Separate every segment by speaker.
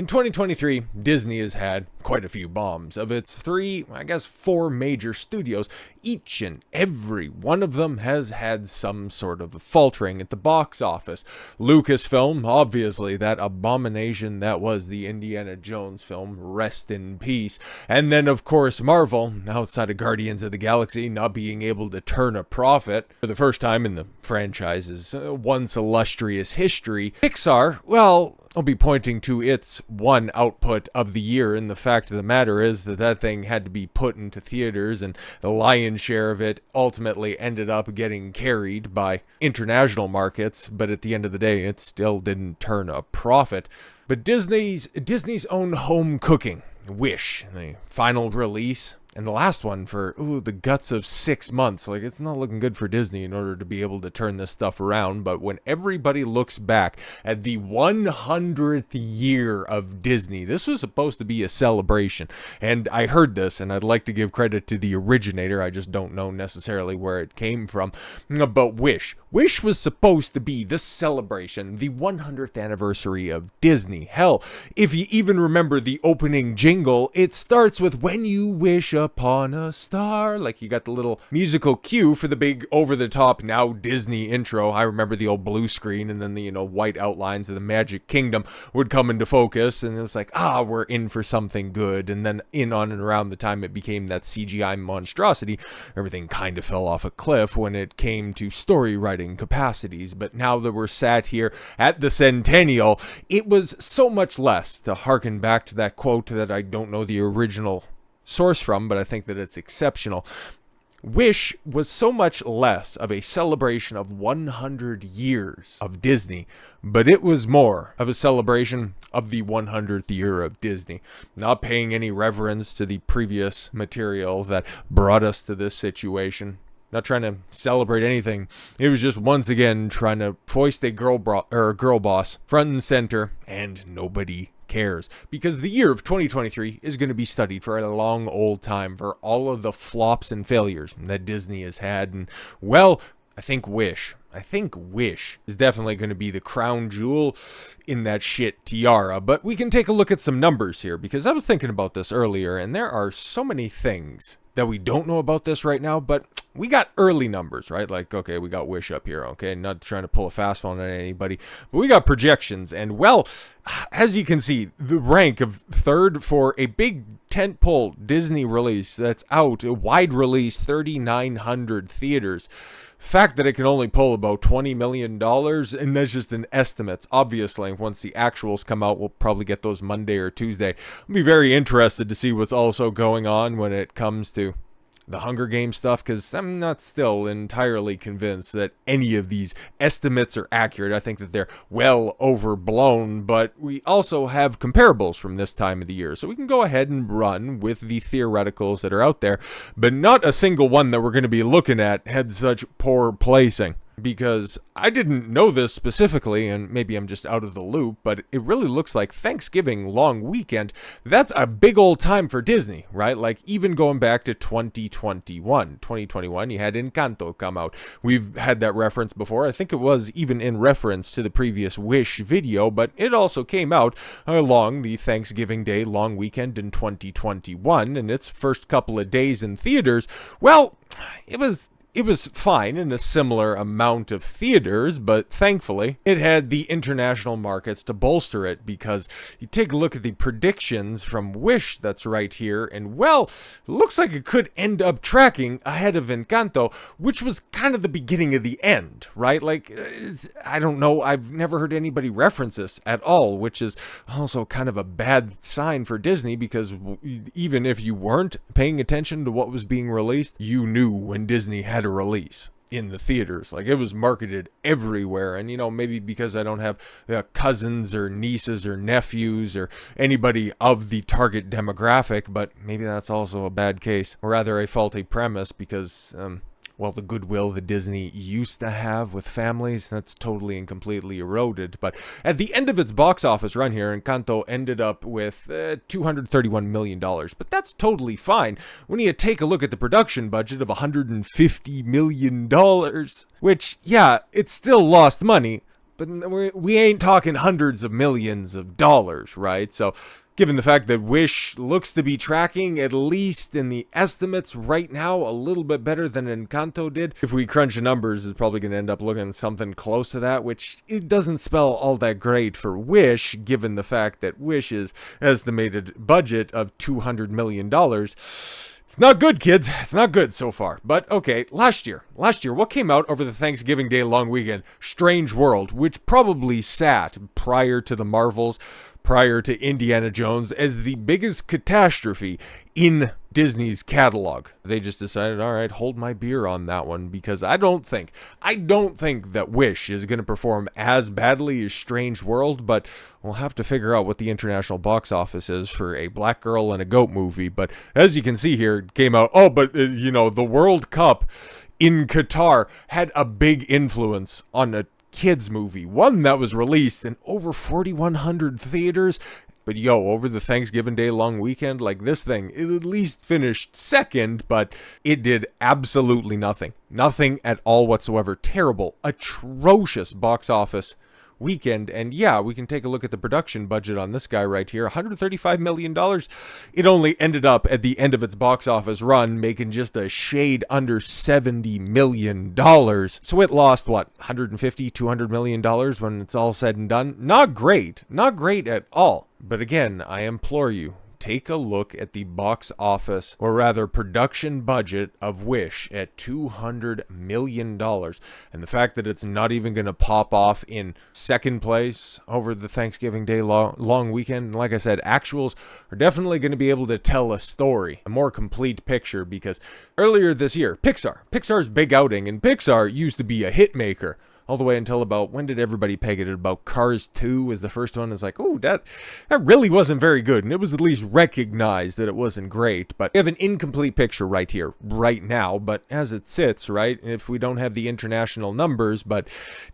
Speaker 1: 2023, Disney has had quite a few bombs. Of its four major studios, each and every one of them has had some sort of faltering at the box office. Lucasfilm, obviously, that abomination that was the Indiana Jones film, rest in peace. And then, of course, Marvel, outside of Guardians of the Galaxy, not being able to turn a profit for the first time in the franchise's once illustrious history. Pixar, well, I'll be pointing to its one output of the year, and the fact of the matter is that thing had to be put into theaters, and the lion's share of it ultimately ended up getting carried by international markets, but at the end of the day, it still didn't turn a profit. But Disney's own home cooking, Wish, the final release, and the last one for, the guts of 6 months. Like, it's not looking good for Disney in order to be able to turn this stuff around. But when everybody looks back at the 100th year of Disney, this was supposed to be a celebration. And I heard this, and I'd like to give credit to the originator. I just don't know necessarily where it came from. But Wish was supposed to be the celebration, the 100th anniversary of Disney. Hell, if you even remember the opening jingle, it starts with "When you wish upon a star." Like, you got the little musical cue for the big over-the-top now Disney intro. I remember the old blue screen, and then the white outlines of the Magic Kingdom would come into focus, and it was like, we're in for something good. And then on and around the time it became that CGI monstrosity, everything kind of fell off a cliff when it came to story writing capacities. But now that we're sat here at the centennial, it was so much less, to harken back to that quote that I don't know the original source from, but I think that it's exceptional. Wish was so much less of a celebration of 100 years of Disney, but it was more of a celebration of the 100th year of Disney, not paying any reverence to the previous material that brought us to this situation. Not trying to celebrate anything. It was just once again trying to foist a girl boss front and center, and nobody cares, because the year of 2023 is going to be studied for a long old time for all of the flops and failures that Disney has had. And well, I think Wish is definitely going to be the crown jewel in that shit tiara. But we can take a look at some numbers here, because I was thinking about this earlier, and there are so many things that we don't know about this right now, but we got early numbers, right? Like, okay, we got Wish up here, okay? Not trying to pull a fast one on anybody, but we got projections. And, well, as you can see, the rank of third for a big tentpole Disney release that's out, a wide release, 3,900 theaters. Fact that it can only pull about $20 million, and that's just an estimate. Obviously, once the actuals come out, we'll probably get those Monday or Tuesday. I'll be very interested to see what's also going on when it comes to the Hunger Games stuff, because I'm not still entirely convinced that any of these estimates are accurate. I think that they're well overblown, but we also have comparables from this time of the year, so we can go ahead and run with the theoreticals that are out there, but not a single one that we're going to be looking at had such poor placing. Because I didn't know this specifically, and maybe I'm just out of the loop, but it really looks like Thanksgiving long weekend, that's a big old time for Disney, right? Like, even going back to 2021, you had Encanto come out. We've had that reference before. I think it was even in reference to the previous Wish video, but it also came out along the Thanksgiving Day long weekend in 2021, and its first couple of days in theaters, well, it was fine in a similar amount of theaters, but thankfully it had the international markets to bolster it, because you take a look at the predictions from Wish that's right here, and well, it looks like it could end up tracking ahead of Encanto, which was kind of the beginning of the end, right? Like, I don't know, I've never heard anybody reference this at all, which is also kind of a bad sign for Disney, because even if you weren't paying attention to what was being released, you knew when Disney had a release in the theaters. Like, it was marketed everywhere. And maybe because I don't have cousins or nieces or nephews or anybody of the target demographic, but maybe that's also a bad case, or rather a faulty premise, because well, the goodwill that Disney used to have with families, that's totally and completely eroded. But at the end of its box office run here, Encanto ended up with $231 million. But that's totally fine when you take a look at the production budget of $150 million, which, yeah, it still lost money, but we ain't talking hundreds of millions of dollars, right? So given the fact that Wish looks to be tracking, at least in the estimates right now, a little bit better than Encanto did. If we crunch the numbers, it's probably going to end up looking something close to that, which it doesn't spell all that great for Wish, given the fact that Wish's estimated budget of $200 million. It's not good, kids. It's not good so far. But okay, last year, what came out over the Thanksgiving Day long weekend? Strange World, which probably sat prior to the Marvels, prior to Indiana Jones, as the biggest catastrophe in Disney's catalog. They just decided, all right, hold my beer on that one, because I don't think that Wish is going to perform as badly as Strange World, but we'll have to figure out what the international box office is for a black girl and a goat movie. But as you can see here, it came out, the World Cup in Qatar had a big influence on a kids movie, one that was released in over 4,100 theaters. But over the Thanksgiving Day long weekend, like, this thing, it at least finished second, but it did absolutely nothing. Nothing at all whatsoever. Terrible, atrocious box office weekend. And yeah, we can take a look at the production budget on this guy right here. $135 million. It only ended up at the end of its box office run making just a shade under $70 million. So it lost, what, $150, $200 million when it's all said and done? Not great. Not great at all. But again, I implore you, take a look at the box office, or rather production budget of Wish at $200 million. And the fact that it's not even going to pop off in second place over the Thanksgiving Day long weekend. And like I said, actuals are definitely going to be able to tell a story, a more complete picture, because earlier this year, Pixar's big outing, and Pixar used to be a hit maker. All the way until about, when did everybody peg it? About Cars 2 was the first one. It's like, oh, that really wasn't very good. And it was at least recognized that it wasn't great. But we have an incomplete picture right here, right now. But as it sits, right, if we don't have the international numbers, but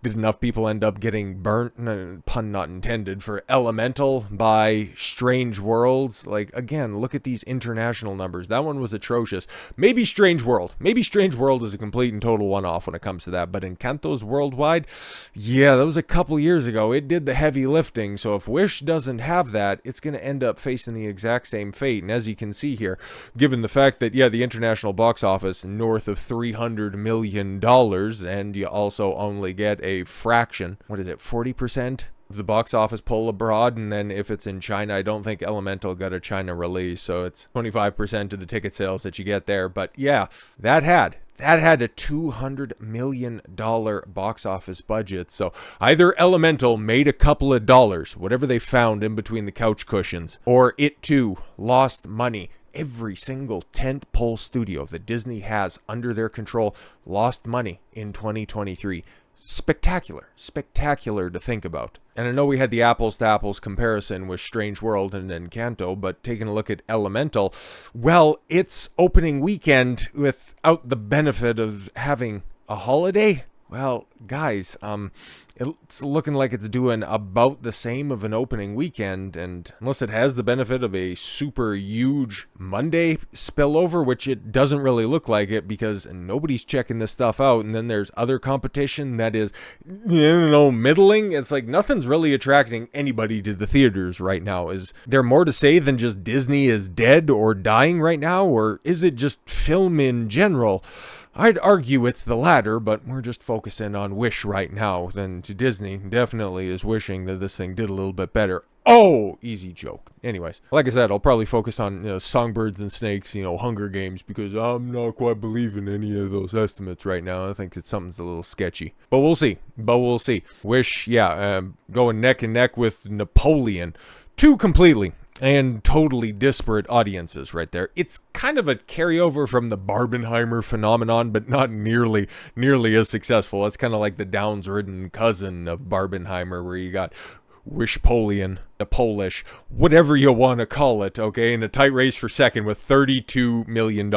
Speaker 1: did enough people end up getting burnt, pun not intended, for Elemental by Strange Worlds? Like, again, look at these international numbers. That one was atrocious. Maybe Strange World. Maybe Strange World is a complete and total one-off when it comes to that. But Encanto's worldwide, yeah, that was a couple years ago. It did the heavy lifting. So if Wish doesn't have that, it's going to end up facing the exact same fate. And as you can see here, given the fact that, yeah, the international box office north of $300 million, and you also only get a fraction, 40% of the box office pull abroad. And then if it's in China, I don't think Elemental got a China release, so it's 25% of the ticket sales that you get there. But yeah, that had a $200 million box office budget. So either Elemental made a couple of dollars, whatever they found in between the couch cushions, or it too lost money. Every single tentpole studio that Disney has under their control lost money in 2023. Spectacular to think about. And I know we had the apples to apples comparison with Strange World and Encanto, but taking a look at Elemental, well, its opening weekend without the benefit of having a holiday, well, guys, it's looking like it's doing about the same of an opening weekend, and unless it has the benefit of a super huge Monday spillover, which it doesn't really look like it, because nobody's checking this stuff out, and then there's other competition that is, middling. It's like nothing's really attracting anybody to the theaters right now. Is there more to say than just Disney is dead or dying right now, or is it just film in general? I'd argue it's the latter, but we're just focusing on Wish right now. Then to Disney definitely is wishing that this thing did a little bit better. Oh, easy joke. Anyways, like I said, I'll probably focus on Songbirds and Snakes, Hunger Games, because I'm not quite believing any of those estimates right now. I think that something's a little sketchy. But we'll see. Wish, going neck and neck with Napoleon. Two completely and totally disparate audiences right there. It's kind of a carryover from the Barbenheimer phenomenon, but not nearly as successful. It's kind of like the Downs-ridden cousin of Barbenheimer, where you got Wishpolian, the Polish, whatever you want to call it, okay, in a tight race for second with $32 million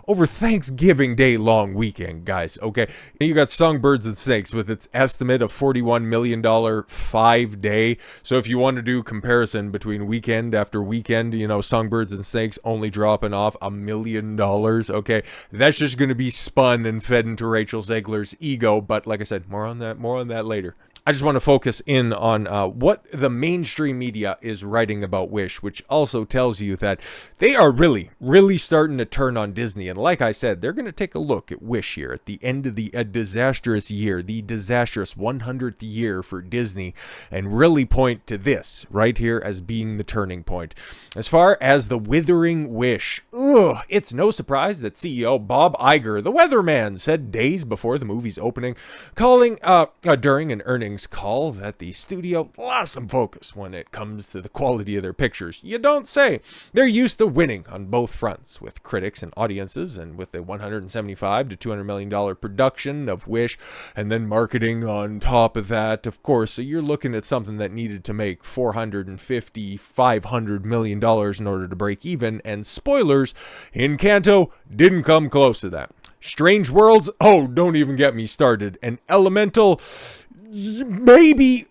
Speaker 1: over Thanksgiving Day long weekend, guys, okay? You got Songbirds and Snakes with its estimate of $41 million 5-day. So if you want to do comparison between weekend after weekend, Songbirds and Snakes only dropping off $1 million, okay? That's just going to be spun and fed into Rachel Zegler's ego, but like I said, more on that later. I just want to focus in on what the mainstream media is writing about Wish, which also tells you that they are really, really starting to turn on Disney. And like I said, they're going to take a look at Wish here at the end of the disastrous year, the disastrous 100th year for Disney, and really point to this right here as being the turning point. As far as the withering Wish, it's no surprise that CEO Bob Iger, the weatherman, said days before the movie's opening, calling during an earnings call that the studio lost some focus when it comes to the quality of their pictures. You don't say. They're used to winning on both fronts with critics and audiences, and with the $175 to $200 million production of Wish, and then marketing on top of that, of course. So you're looking at something that needed to make $450, $500 million in order to break even, and spoilers, Encanto didn't come close to that. Strange Worlds, oh, don't even get me started. And Elemental, maybe,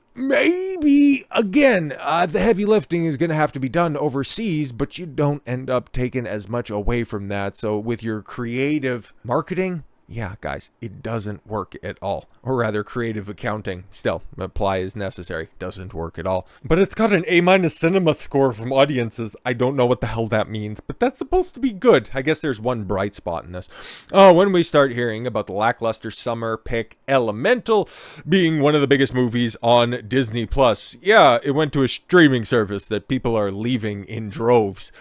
Speaker 1: again, the heavy lifting is going to have to be done overseas, but you don't end up taking as much away from that. So with your creative marketing, yeah, guys, it doesn't work at all. Or rather, creative accounting, still, apply as necessary, doesn't work at all. But it's got an A- cinema score from audiences. I don't know what the hell that means, but that's supposed to be good. I guess there's one bright spot in this. When we start hearing about the lackluster summer pick, Elemental, being one of the biggest movies on Disney+. Yeah, it went to a streaming service that people are leaving in droves.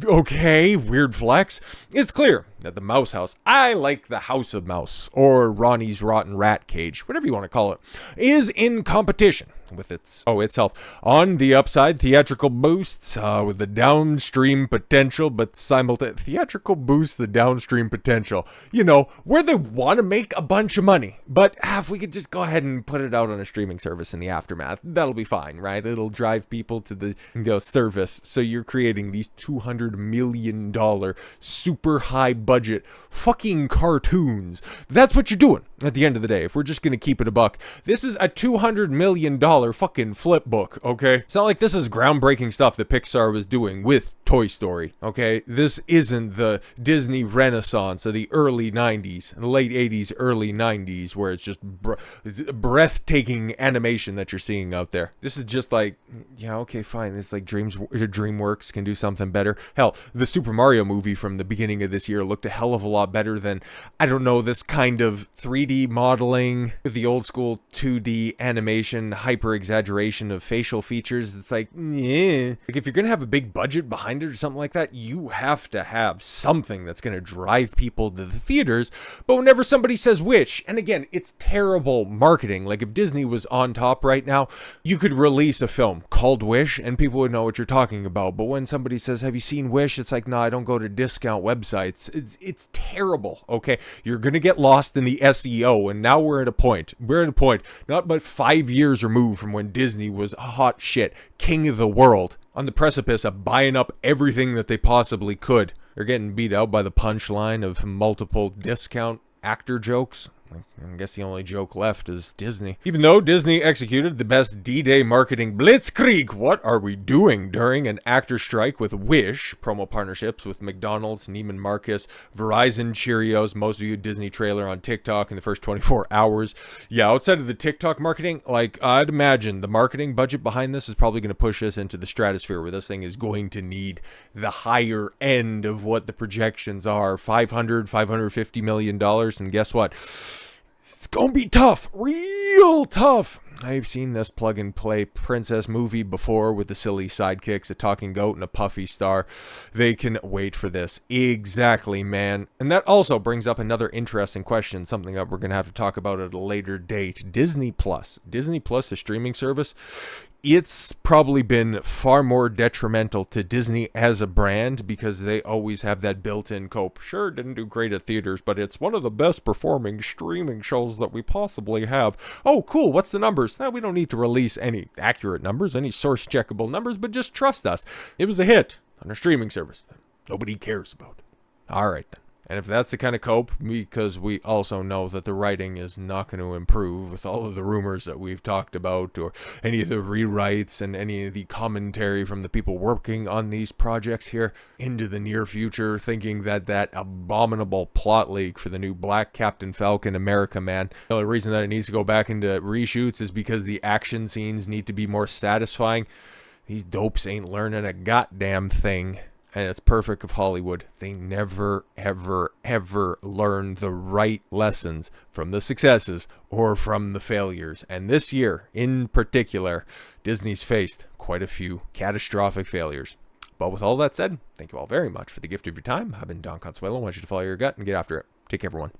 Speaker 1: Okay, weird flex. It's clear that the Mouse House, I like the House of Mouse, or Ronnie's Rotten Rat Cage, whatever you want to call it, is in competition with itself on the upside. Theatrical boosts with the downstream potential, but theatrical boosts the downstream potential. You know, where they want to make a bunch of money, but if we could just go ahead and put it out on a streaming service in the aftermath, that'll be fine, right? It'll drive people to the service. So you're creating these $200 million super high budget fucking cartoons. That's what you're doing at the end of the day. If we're just gonna keep it a buck, this is a $200 million fucking flip book, okay? It's not like this is groundbreaking stuff that Pixar was doing with Toy Story, okay? This isn't the Disney Renaissance of the early 90s, late 80s, early 90s, where it's just breathtaking animation that you're seeing out there. This is just like, yeah, okay, fine. It's like DreamWorks can do something better. Hell, the Super Mario movie from the beginning of this year looked a hell of a lot better than, I don't know, this kind of 3D modeling with the old school 2D animation, hyper exaggeration of facial features. It's like, yeah. Like, if you're gonna have a big budget behind it or something like that, you have to have something that's gonna drive people to the theaters. But whenever somebody says Wish, and again, it's terrible marketing. Like, if Disney was on top right now, you could release a film called Wish and people would know what you're talking about. But when somebody says, have you seen Wish? It's like, no, I don't go to discount websites. It's terrible, okay? You're gonna get lost in the SEO, and now we're at a point, not but 5 years removed from when Disney was hot shit, king of the world, on the precipice of buying up everything that they possibly could. They're getting beat out by the punchline of multiple discount actor jokes. I guess the only joke left is Disney. Even though Disney executed the best D-Day marketing blitzkrieg, what are we doing during an actor strike with Wish, promo partnerships with McDonald's, Neiman Marcus, Verizon, Cheerios, most viewed Disney trailer on TikTok in the first 24 hours. Yeah, outside of the TikTok marketing, like, I'd imagine the marketing budget behind this is probably going to push us into the stratosphere, where this thing is going to need the higher end of what the projections are, $550 million, and guess what? It's gonna be tough, real tough. I've seen this plug-and-play princess movie before with the silly sidekicks, a talking goat and a puffy star. They can wait for this. Exactly, man. And that also brings up another interesting question, something that we're gonna have to talk about at a later date. Disney Plus. Disney Plus, a streaming service. It's probably been far more detrimental to Disney as a brand, because they always have that built-in cope. Sure, it didn't do great at theaters, but it's one of the best performing streaming shows that we possibly have. Oh, cool, what's the numbers? We don't need to release any accurate numbers, any source-checkable numbers, but just trust us. It was a hit on a streaming service that nobody cares about. All right, then. And if that's the kind of cope, because we also know that the writing is not going to improve with all of the rumors that we've talked about, or any of the rewrites and any of the commentary from the people working on these projects here into the near future, thinking that that abominable plot leak for the new Black Captain Falcon America Man, the only reason that it needs to go back into reshoots is because the action scenes need to be more satisfying. These dopes ain't learning a goddamn thing. And it's perfect of Hollywood. They never, ever, ever learn the right lessons from the successes or from the failures. And this year, in particular, Disney's faced quite a few catastrophic failures. But with all that said, thank you all very much for the gift of your time. I've been Don Consuelo. I want you to follow your gut and get after it. Take care, everyone.